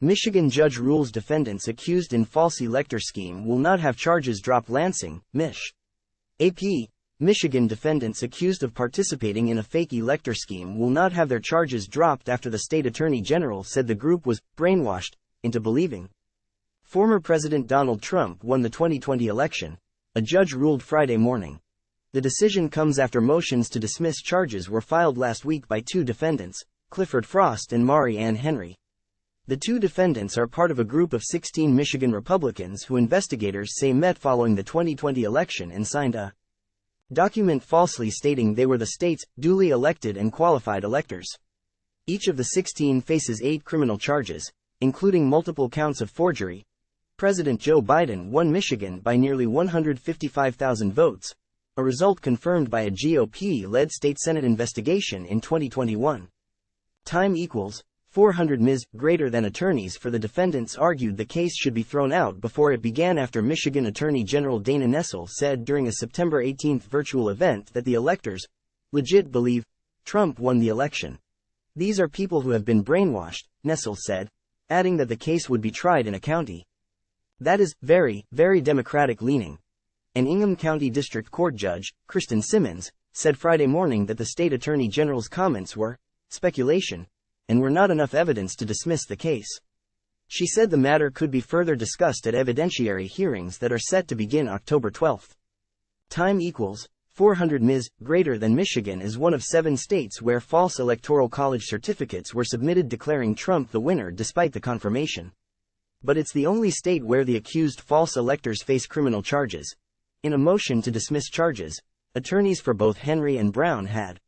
Michigan judge rules defendants accused in false elector scheme will not have charges dropped. LANSING, Mich. AP. Michigan defendants accused of participating in a fake elector scheme will not have their charges dropped after the state attorney general said the group was brainwashed into believing former President Donald Trump won the 2020 election, a judge ruled Friday morning. The decision comes after motions to dismiss charges were filed last week by two defendants, Clifford and Mary Ann Henry. The two defendants are part of a group of 16 Michigan Republicans who investigators say met following the 2020 election and signed a document falsely stating they were the state's duly elected and qualified electors. Each of the 16 faces 8 criminal charges, including multiple counts of forgery. President Joe Biden won Michigan by nearly 155,000 votes, a result confirmed by a GOP-led state Senate investigation in 2021. Time equals 400 Ms. greater than attorneys for the defendants argued the case should be thrown out before it began after Michigan Attorney General Dana Nessel said during a September 18 virtual event that the electors legit believe Trump won the election. These are people who have been brainwashed, Nessel said, adding that the case would be tried in a county that is very, very Democratic-leaning. An Ingham County District Court judge, Kristen Simmons, said Friday morning that the state attorney general's comments were speculation and were not enough evidence to dismiss the case. She said the matter could be further discussed at evidentiary hearings that are set to begin October 12. Time equals 400 Ms. greater than Michigan is one of 7 states where false electoral college certificates were submitted declaring Trump the winner despite the confirmation. But it's the only state where the accused false electors face criminal charges. In a motion to dismiss charges, attorneys for both Henry and Brown had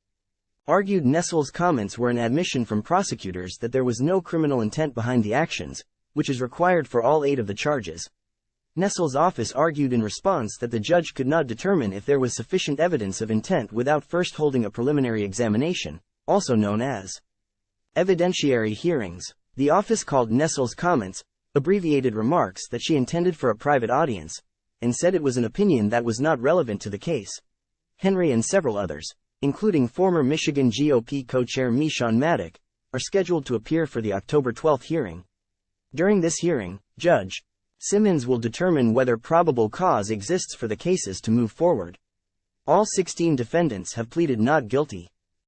argued Nessel's comments were an admission from prosecutors that there was no criminal intent behind the actions, which is required for all 8 of the charges. Nessel's office argued in response that the judge could not determine if there was sufficient evidence of intent without first holding a preliminary examination, also known as evidentiary hearings. The office called Nessel's comments abbreviated remarks that she intended for a private audience, and said it was an opinion that was not relevant to the case. Henry and several others, including former Michigan GOP co-chair Mich are scheduled to appear for the October 12 hearing. During this hearing, Judge Simmons will determine whether probable cause exists for the cases to move forward. All 16 defendants have pleaded not guilty.